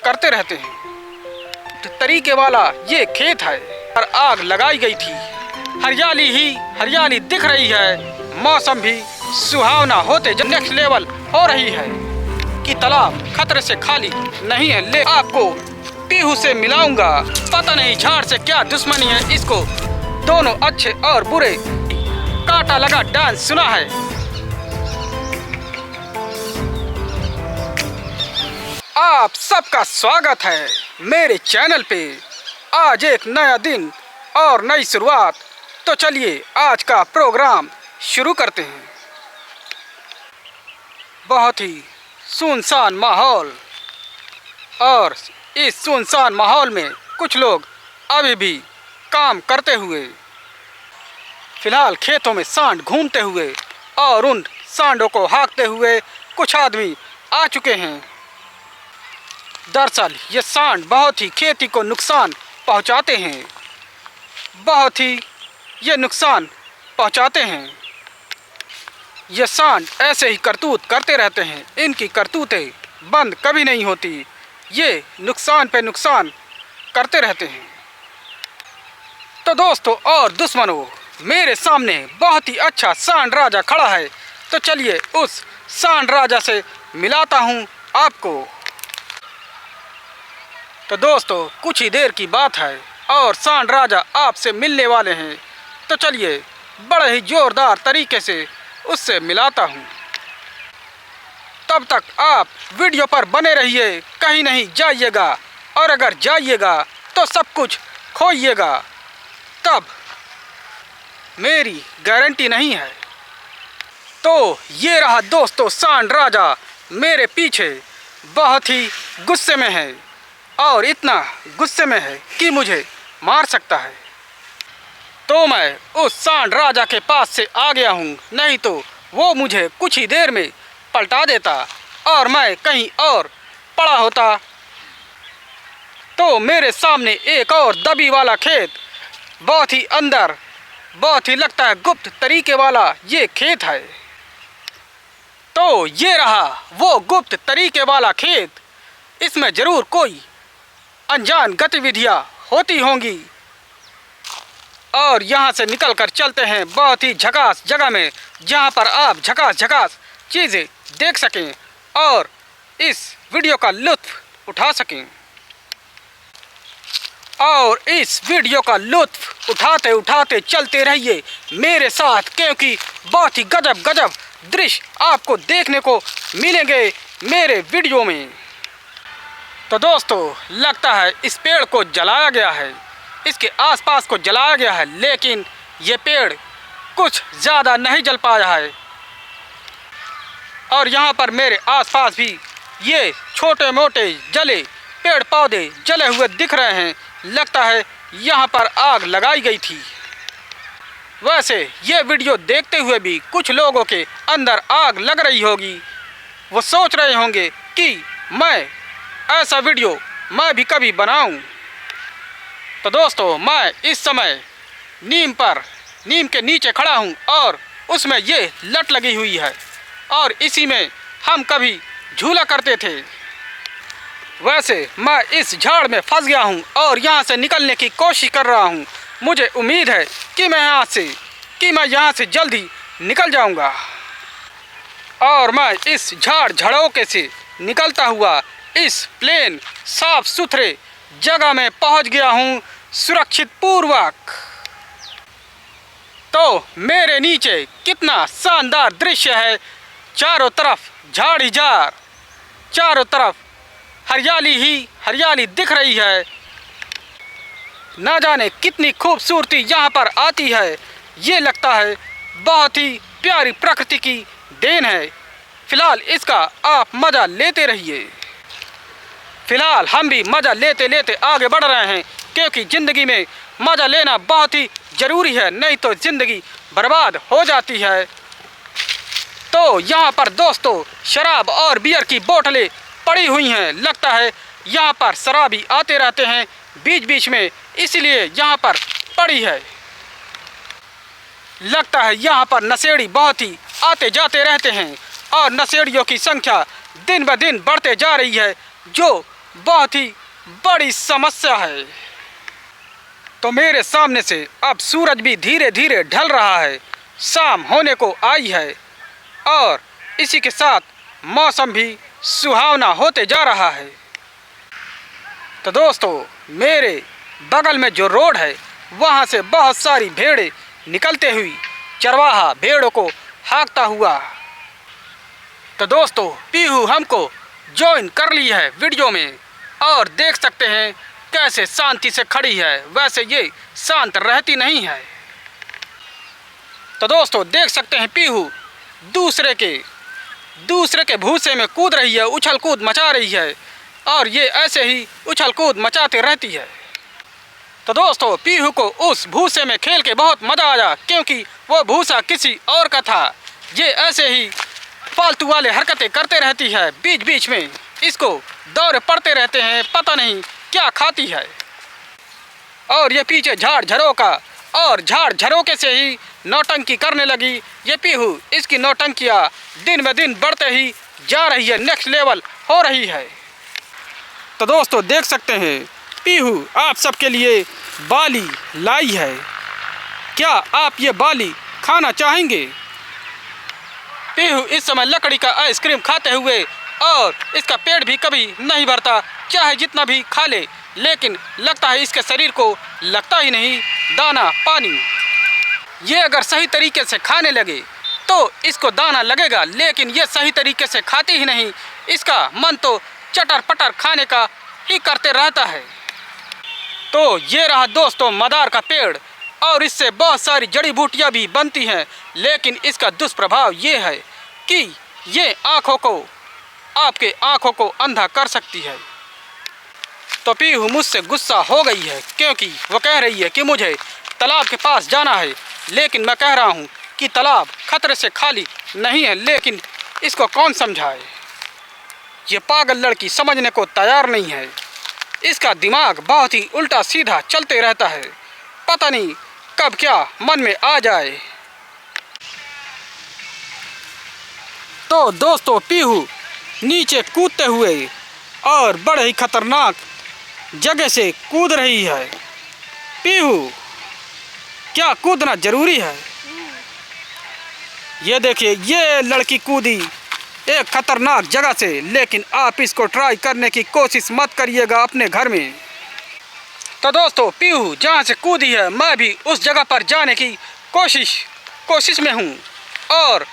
करते रहते हैं। तरीके वाला ये खेत है और आग लगाई गई थी। हरियाली ही हरियाली दिख रही है। मौसम भी सुहावना होते जब नेक्स्ट लेवल हो रही है कि तालाब खतरे से खाली नहीं है। ले आपको पीहू से मिलाऊंगा। पता नहीं झाड़ से क्या दुश्मनी है इसको। दोनों अच्छे और बुरे कांटा लगा डांस सुना है। आप सबका स्वागत है मेरे चैनल पे। आज एक नया दिन और नई शुरुआत। तो चलिए आज का प्रोग्राम शुरू करते हैं। बहुत ही सुनसान माहौल, और इस सुनसान माहौल में कुछ लोग अभी भी काम करते हुए, फिलहाल खेतों में सांड घूमते हुए और उन सांडों को हाँकते हुए कुछ आदमी आ चुके हैं। दरअसल ये सांड बहुत ही खेती को नुकसान पहुंचाते हैं। बहुत ही ये नुकसान पहुंचाते हैं। ये सांड ऐसे ही करतूत करते रहते हैं। इनकी करतूतें बंद कभी नहीं होती। ये नुकसान पे नुकसान करते रहते हैं। तो दोस्तों और दुश्मनों, मेरे सामने बहुत ही अच्छा सांड राजा खड़ा है। तो चलिए उस सांड राजा से मिलाता हूँ आपको। तो दोस्तों कुछ ही देर की बात है और सांड राजा आपसे मिलने वाले हैं। तो चलिए बड़े ही जोरदार तरीके से उससे मिलाता हूँ। तब तक आप वीडियो पर बने रहिए, कहीं नहीं जाइएगा। और अगर जाइएगा तो सब कुछ खोइएगा, तब मेरी गारंटी नहीं है। तो ये रहा दोस्तों सांड राजा मेरे पीछे। बहुत ही गुस्से में है और इतना गुस्से में है कि मुझे मार सकता है। तो मैं उस सांड राजा के पास से आ गया हूँ, नहीं तो वो मुझे कुछ ही देर में पलटा देता और मैं कहीं और पड़ा होता। तो मेरे सामने एक और दबी वाला खेत, बहुत ही अंदर, बहुत ही लगता है गुप्त तरीके वाला ये खेत है। तो ये रहा वो गुप्त तरीके वाला खेत। इसमें ज़रूर कोई अनजान गतिविधियाँ होती होंगी। और यहाँ से निकलकर चलते हैं बहुत ही झकास जगह में, जहाँ पर आप झकास झकास चीज़ें देख सकें और इस वीडियो का लुत्फ़ उठा सकें। और इस वीडियो का लुत्फ़ उठाते उठाते चलते रहिए मेरे साथ, क्योंकि बहुत ही गजब गजब दृश्य आपको देखने को मिलेंगे मेरे वीडियो में। तो दोस्तों लगता है इस पेड़ को जलाया गया है, इसके आसपास को जलाया गया है, लेकिन ये पेड़ कुछ ज़्यादा नहीं जल पाया है। और यहाँ पर मेरे आसपास भी ये छोटे मोटे जले पेड़ पौधे जले हुए दिख रहे हैं। लगता है यहाँ पर आग लगाई गई थी। वैसे ये वीडियो देखते हुए भी कुछ लोगों के अंदर आग लग रही होगी। वो सोच रहे होंगे कि मैं ऐसा वीडियो मैं भी कभी बनाऊं। तो दोस्तों मैं इस समय नीम के नीचे खड़ा हूं और उसमें ये लट लगी हुई है और इसी में हम कभी झूला करते थे। वैसे मैं इस झाड़ में फंस गया हूं और यहाँ से निकलने की कोशिश कर रहा हूं। मुझे उम्मीद है कि मैं यहाँ से जल्दी निकल जाऊंगा। और मैं इस झाड़ झड़ोके से निकलता हुआ इस प्लेन साफ सुथरे जगह में पहुंच गया हूं सुरक्षित पूर्वक। तो मेरे नीचे कितना शानदार दृश्य है। चारों तरफ झाड़ ही झाड़, चारों तरफ हरियाली ही हरियाली दिख रही है। ना जाने कितनी खूबसूरती यहाँ पर आती है। ये लगता है बहुत ही प्यारी प्रकृति की देन है। फिलहाल इसका आप मज़ा लेते रहिए। फिलहाल हम भी मज़ा लेते लेते आगे बढ़ रहे हैं, क्योंकि ज़िंदगी में मज़ा लेना बहुत ही ज़रूरी है, नहीं तो ज़िंदगी बर्बाद हो जाती है। तो यहाँ पर दोस्तों शराब और बियर की बोतलें पड़ी हुई हैं। लगता है यहाँ पर शराबी आते रहते हैं बीच बीच में, इसलिए यहाँ पर पड़ी है। लगता है यहाँ पर नशेड़ी बहुत ही आते जाते रहते हैं और नशेड़ियों की संख्या दिन ब दिन बढ़ते जा रही है, जो बहुत ही बड़ी समस्या है। तो मेरे सामने से अब सूरज भी धीरे धीरे ढल रहा है, शाम होने को आई है और इसी के साथ मौसम भी सुहावना होते जा रहा है। तो दोस्तों, मेरे बगल में जो रोड है वहाँ से बहुत सारी भेड़ें निकलते हुई चरवाहा भेड़ों को हाँकता हुआ। तो दोस्तों, पीहू हमको ज्वाइन कर ली है वीडियो में और देख सकते हैं कैसे शांति से खड़ी है। वैसे ये शांत रहती नहीं है। तो दोस्तों, देख सकते हैं पीहू दूसरे के भूसे में कूद रही है, उछल कूद मचा रही है और ये ऐसे ही उछल कूद मचाती रहती है। तो दोस्तों, पीहू को उस भूसे में खेल के बहुत मज़ा आया, क्योंकि वो भूसा किसी और का था। ये ऐसे ही फालतू वाले हरकतें करते रहती है, बीच बीच में इसको दौरे पड़ते रहते हैं, पता नहीं क्या खाती है। और ये पीछे झाड़ झरोका और झाड़ झरोके से ही नौटंकी करने लगी ये पीहू। इसकी नौटंकियाँ दिन ब दिन बढ़ते ही जा रही है, नेक्स्ट लेवल हो रही है। तो दोस्तों, देख सकते हैं पीहू आप सबके लिए बाली लाई है। क्या आप ये बाली खाना चाहेंगे? पीहू इस समय लकड़ी का आइसक्रीम खाते हुए, और इसका पेट भी कभी नहीं भरता, चाहे जितना भी खा ले, लेकिन लगता है इसके शरीर को लगता ही नहीं दाना पानी। ये अगर सही तरीके से खाने लगे तो इसको दाना लगेगा, लेकिन ये सही तरीके से खाती ही नहीं। इसका मन तो चटर पटर खाने का ही करते रहता है। तो ये रहा दोस्तों मदार का पेड़, और इससे बहुत सारी जड़ी बूटियाँ भी बनती हैं, लेकिन इसका दुष्प्रभाव ये है कि ये आपके आँखों को अंधा कर सकती है। तो पीहू मुझसे गुस्सा हो गई है, क्योंकि वो कह रही है कि मुझे तालाब के पास जाना है, लेकिन मैं कह रहा हूँ कि तालाब खतरे से खाली नहीं है, लेकिन इसको कौन समझाए। ये पागल लड़की समझने को तैयार नहीं है। इसका दिमाग बहुत ही उल्टा सीधा चलते रहता है, पता नहीं कब क्या मन में आ जाए। तो दोस्तों, पीहू नीचे कूदते हुए और बड़े ही खतरनाक जगह से कूद रही है। पीहू, क्या कूदना जरूरी है? ये देखिए, ये लड़की कूदी एक खतरनाक जगह से, लेकिन आप इसको ट्राई करने की कोशिश मत करिएगा अपने घर में। तो दोस्तों, पीहू जहाँ से कूदी है, मैं भी उस जगह पर जाने की कोशिश में हूँ और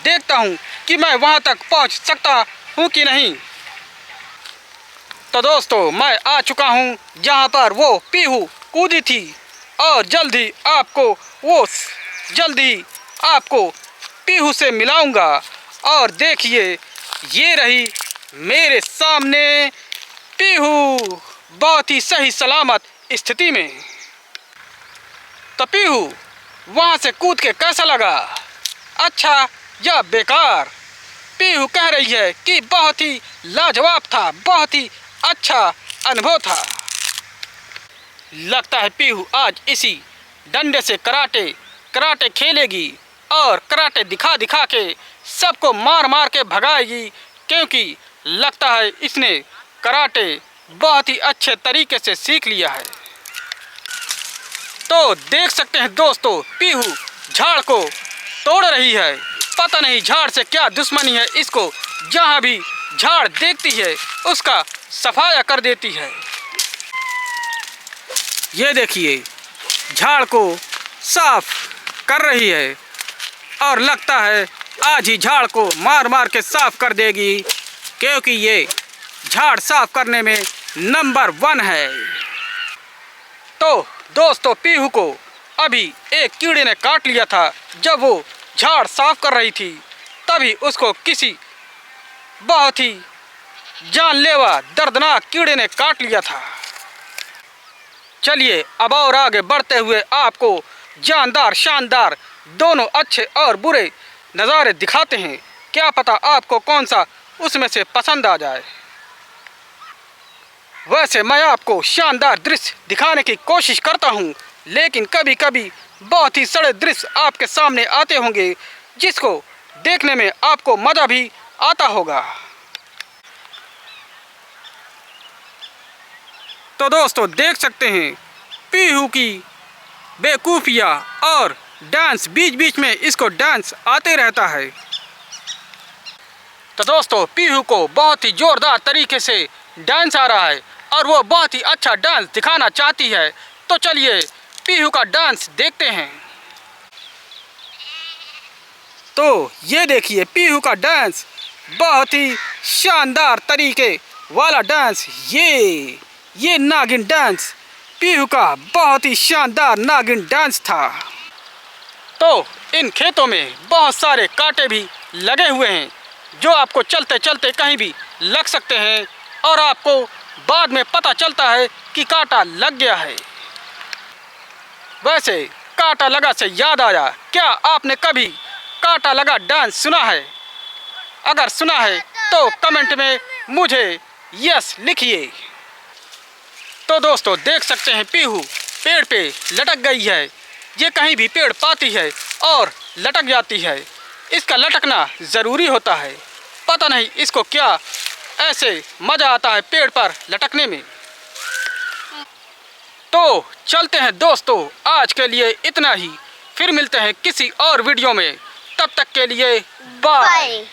देखता हूँ कि मैं वहाँ तक पहुँच सकता हूँ कि नहीं। तो दोस्तों, मैं आ चुका हूँ जहाँ पर वो पीहू कूदी थी, और जल्दी आपको पीहू से मिलाऊंगा। और देखिए, ये रही मेरे सामने पीहू, बहुत ही सही सलामत स्थिति में। तो पीहू वहाँ से कूद के कैसा लगा, अच्छा या बेकार? पीहू कह रही है कि बहुत ही लाजवाब था, बहुत ही अच्छा अनुभव था। लगता है पीहू आज इसी डंडे से कराटे खेलेगी और कराटे दिखा दिखा के सबको मार मार के भगाएगी, क्योंकि लगता है इसने कराटे बहुत ही अच्छे तरीके से सीख लिया है। तो देख सकते हैं दोस्तों, पीहू झाड़ को तोड़ रही है, पता नहीं झाड़ से क्या दुश्मनी है इसको, जहाँ भी झाड़ देखती है उसका सफाया कर देती है। ये देखिए, झाड़ को साफ कर रही है और लगता है आज ही झाड़ को मार मार के साफ कर देगी, क्योंकि ये झाड़ साफ करने में नंबर 1 है। तो दोस्तों, पीहू को अभी एक कीड़े ने काट लिया था। जब वो झाड़ साफ कर रही थी, तभी उसको किसी बहुत ही जानलेवा दर्दनाक कीड़े ने काट लिया था। चलिए अब और आगे बढ़ते हुए आपको जानदार शानदार दोनों अच्छे और बुरे नज़ारे दिखाते हैं। क्या पता आपको कौन सा उसमें से पसंद आ जाए। वैसे मैं आपको शानदार दृश्य दिखाने की कोशिश करता हूँ, लेकिन कभी कभी बहुत ही सड़े दृश्य आपके सामने आते होंगे, जिसको देखने में आपको मज़ा भी आता होगा। तो दोस्तों देख सकते हैं पीहू की बेवकूफिया और डांस, बीच बीच में इसको डांस आते रहता है। तो दोस्तों पीहू को बहुत ही जोरदार तरीके से डांस आ रहा है और वो बहुत ही अच्छा डांस दिखाना चाहती है। तो चलिए पीहू का डांस देखते हैं। तो ये देखिए पीहू का डांस, बहुत ही शानदार तरीके वाला डांस। ये नागिन डांस पीहू का बहुत ही शानदार नागिन डांस था। तो इन खेतों में बहुत सारे कांटे भी लगे हुए हैं जो आपको चलते चलते कहीं भी लग सकते हैं और आपको बाद में पता चलता है कि कांटा लग गया है। वैसे कांटा लगा से याद आया, क्या आपने कभी कांटा लगा डांस सुना है? अगर सुना है तो कमेंट में मुझे यस लिखिए। तो दोस्तों देख सकते हैं पीहू पेड़ पे लटक गई है। ये कहीं भी पेड़ पाती है और लटक जाती है। इसका लटकना ज़रूरी होता है। पता नहीं इसको क्या ऐसे मज़ा आता है पेड़ पर लटकने में। तो चलते हैं दोस्तों, आज के लिए इतना ही। फिर मिलते हैं किसी और वीडियो में। तब तक के लिए बाय।